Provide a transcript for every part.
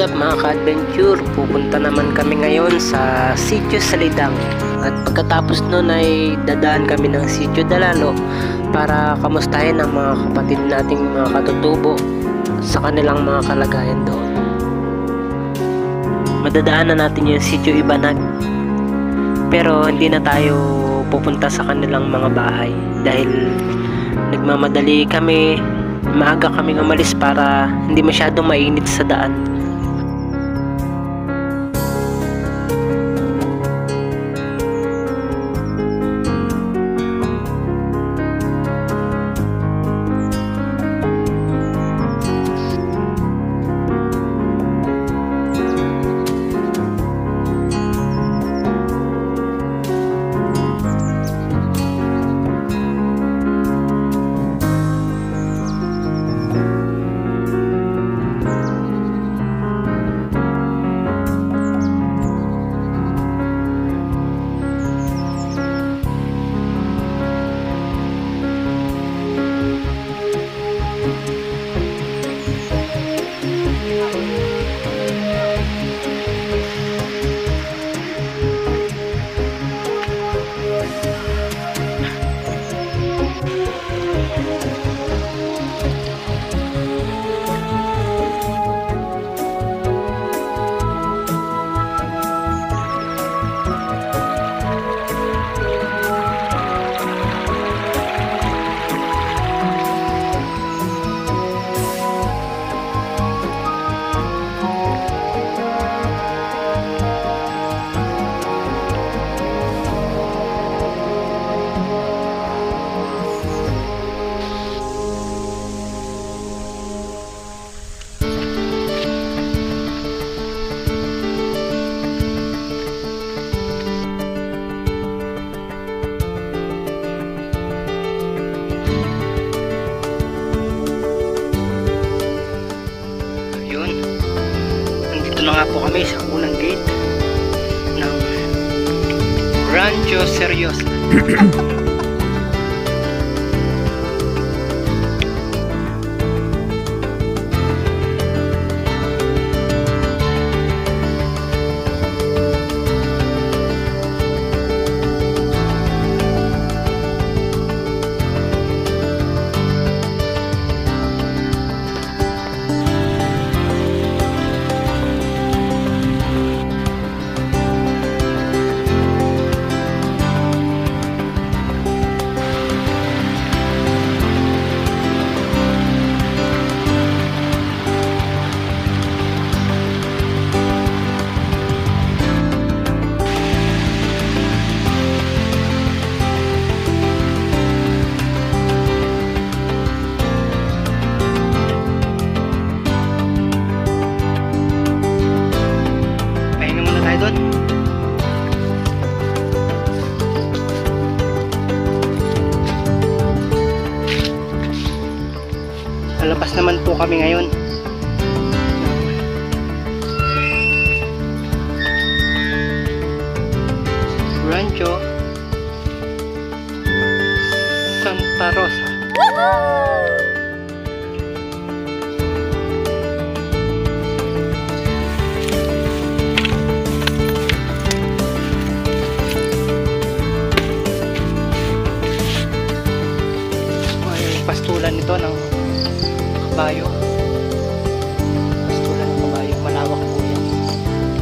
What's up mga ka-adventure? Pupunta naman kami ngayon sa Sitio Salidang. At pagkatapos nun ay dadaan kami ng Sitio Dalalo para kamustahin ang mga kapatid nating mga katutubo sa kanilang mga kalagayan doon. Madadaanan natin yung Sitio Ibanag. Pero hindi na tayo pupunta sa kanilang mga bahay dahil nagmamadali kami. Maaga kaming umalis para hindi masyadong mainit sa daan. Na nga po kami sa unang gate ng Rancho Seryosa. Palabas naman po kami ngayon. Rancho Santa Rosa. Pastulan nito ng kabayo. Pastulan ng kabayo. Malawak po yan.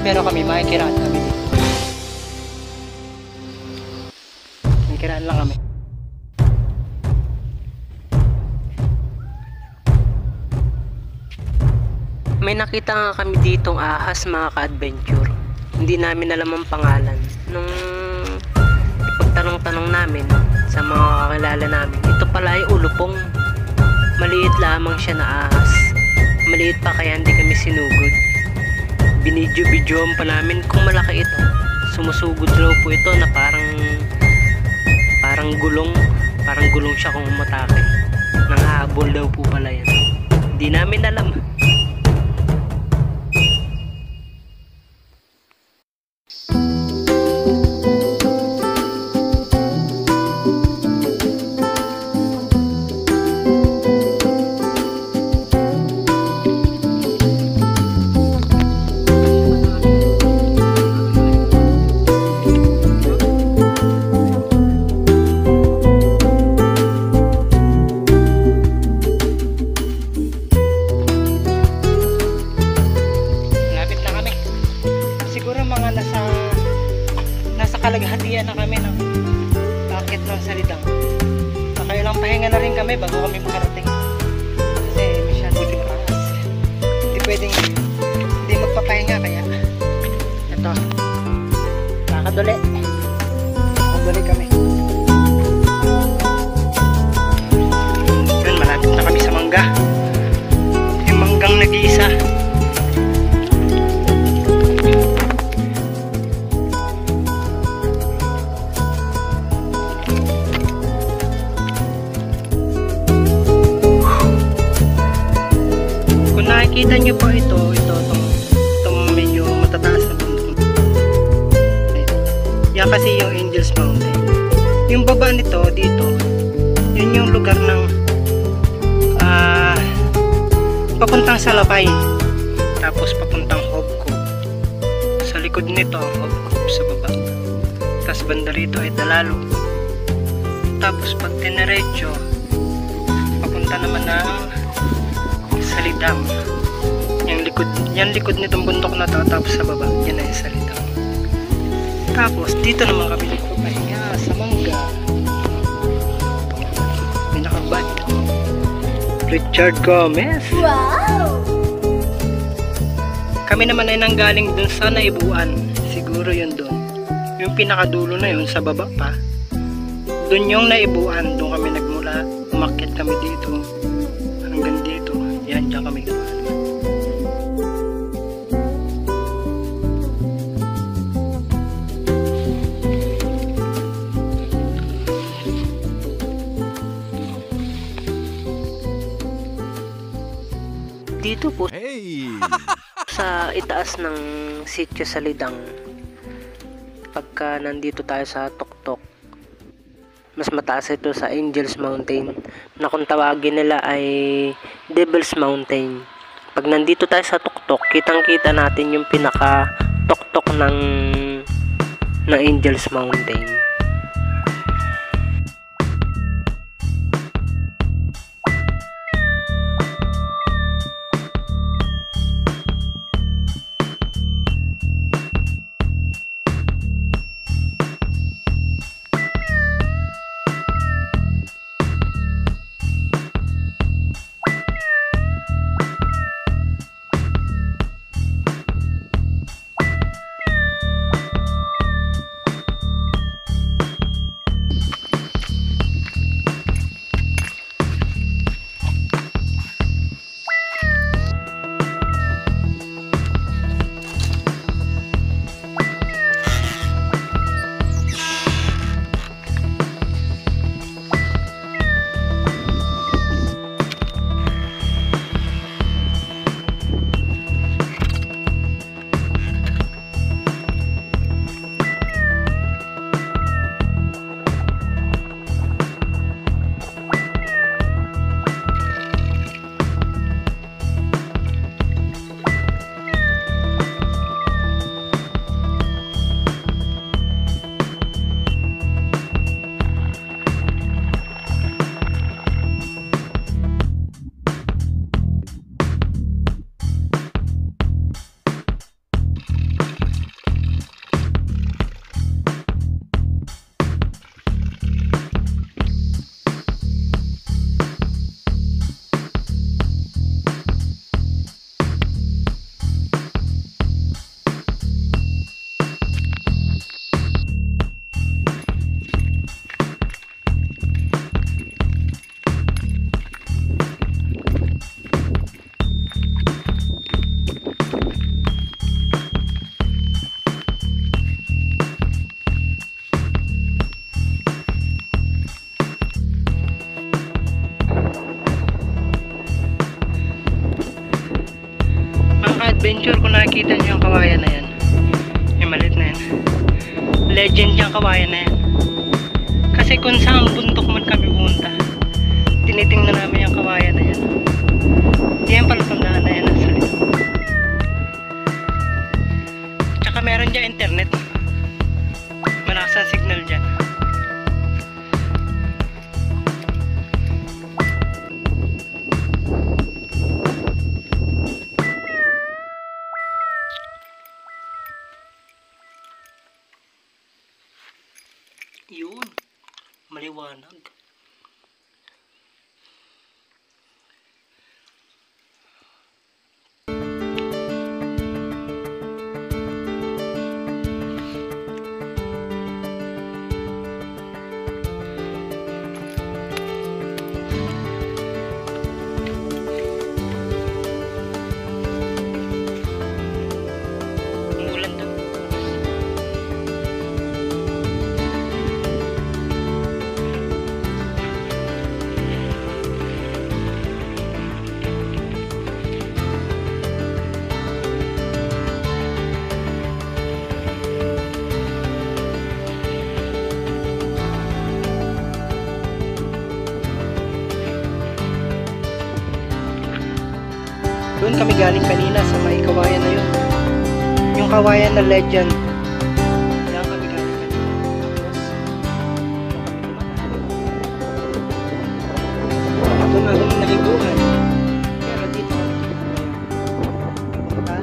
Pero kami makikiraan kami dito. Makikiraan lang kami. May nakita nga kami ditong ahas mga ka-adventure. Hindi namin alam ang pangalan. Nung ipagtanong-tanong namin sa mga kakilala namin, ito pala ay ulupong. Maliit lamang siya na ahas. Maliit pa kaya hindi kami sinugod. Binidyo-bidyoan pa namin kung malaki ito. Sumusugod daw po ito na parang gulong. Parang gulong siya kung umatake. Nanghahabol daw po pala yan. Hindi namin alam. kami makarating. Kasi masyado lipas. Hindi pwedeng hindi magpapahinga kaya ito. Kakaduli. Kakaduli kami. Yun, malapit na kami sa mangga. Yung manggang nag-iisa. Nakikita nyo po itong medyo matataas na bundok. Yan kasi yung Angels Mountain. Yung baba nito dito, yun yung lugar ng papuntang Salapay, tapos papuntang Hobco. Sa likod nito ang Hobco sa baba, tapos banda rito ay Dalalo. Tapos pag tiniretso papunta naman ng Salidang. Yung likod nitong bundok na to, tapos sa baba yan ay Salidang. Tapos dito naman kami nagpapahinga sa mangga. May nakabad Richard Gomez. Wow! Kami naman ay nanggaling dun sa Naibuan. Siguro yun dun, yung pinakadulo na yun sa baba pa, dun yung Naibuan. Dun kami nagmula, umakyat kami dito hanggang dito. Yan, dyan kami naman. Dito po sa itaas ng Sitio Salidang, pagka nandito tayo sa tuktok, mas mataas ito sa Angels Mountain, na kung tawagin nila ay Devil's Mountain. Pag nandito tayo sa tuktok, kitang kita natin yung pinaka tuktok ng Angels Mountain. Adventure, kung nakikita nyo yung kawayan na yan, yung maliit na yan, legend yung kawayan na yan. Kasi kung saan bundok man kami punta, tinitingnan namin yung kawayan na yan. Yan pala tandaan na yan nasa likod. Tsaka meron dyan internet, malakas ang signal dyan. Yun, maliwanag. Doon kami galing kanina sa may kawayan na yun. Yung kawayan na legend. Diyan kami galing kanina. Tapos, doon na kami naliguan. Pero dito kami pumunta.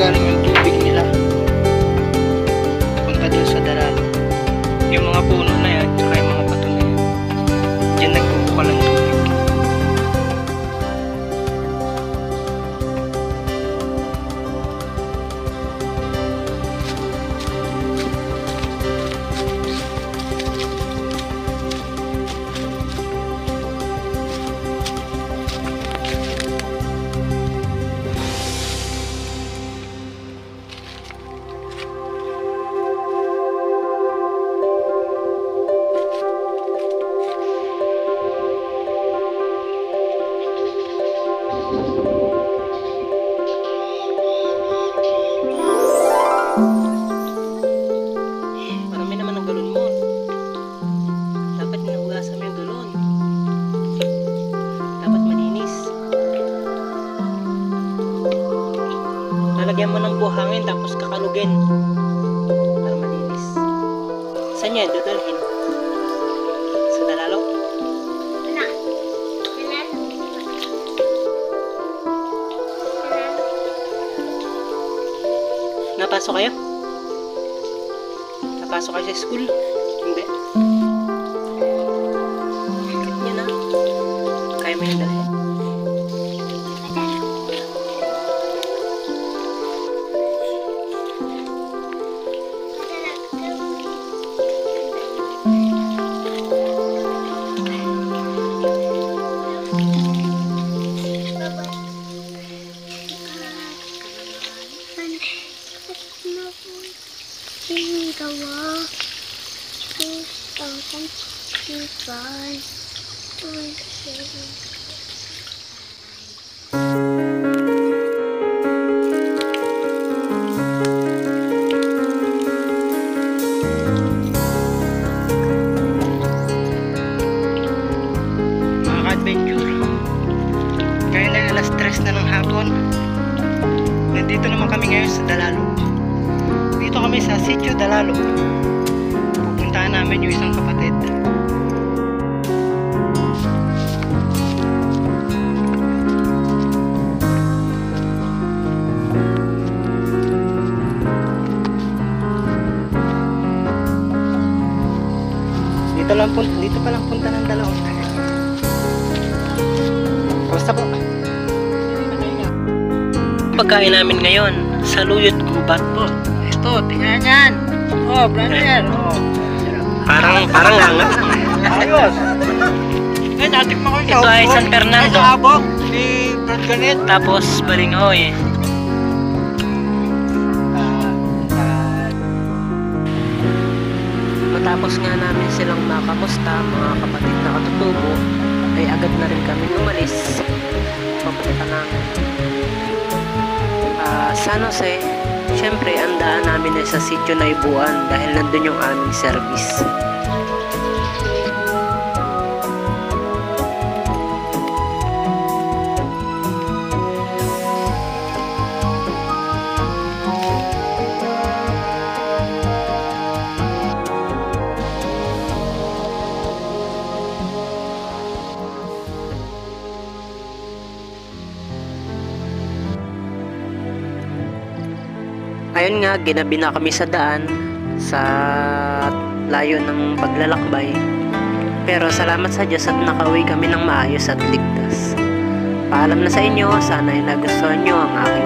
Galing yung tubig nila punta dun sa Daralo. Yung mga puno na yan tsaka yung mga bato na yan, dyan nagbubuka ng tubig. Marami naman ang galon mo. Dapat hinugasan mo yung galon. Dapat malinis. Lalagyan mo ng buhangin tapos kakalugin para malinis. Saan yan dadalhin? Sa Dalalo? Napasok kayo? Napasok kayo sa school? Hindi. Higit niya na. Kaya mo yung dalhin. Gawa 2025. Mga ka-adventure, kaya na alas 3 na ng hapon. Nandito naman kami ngayon sa Dalalo. Dito kami sa Sitio Dalalo. Pupuntahan namin yung isang kapatid. Dito pa lang punta ng Dalao. Kamusta po? Pagkain namin ngayon, saluyot gubat po. Ito, tingnan yan. Oh, brother. Oh. Parang hanga. Ayos. Eh, natikman ko Ito ay San Fernando. Ay, sa abok ni Brad Ganit. Tapos Balinghoy. Matapos nga namin silang makamusta, mga kapatid na katutubo, ay agad na rin kami umalis. Papunta namin San Jose. Syempre, ang daan namin ay sa Sitio Naibuan dahil nandun yung aming service. Ayun nga, ginabi na kami sa daan sa layo ng paglalakbay. Pero salamat sa Diyos at nakauwi kami ng maayos at ligtas. Paalam na sa inyo, sana ay nagustuhan nyo ang aking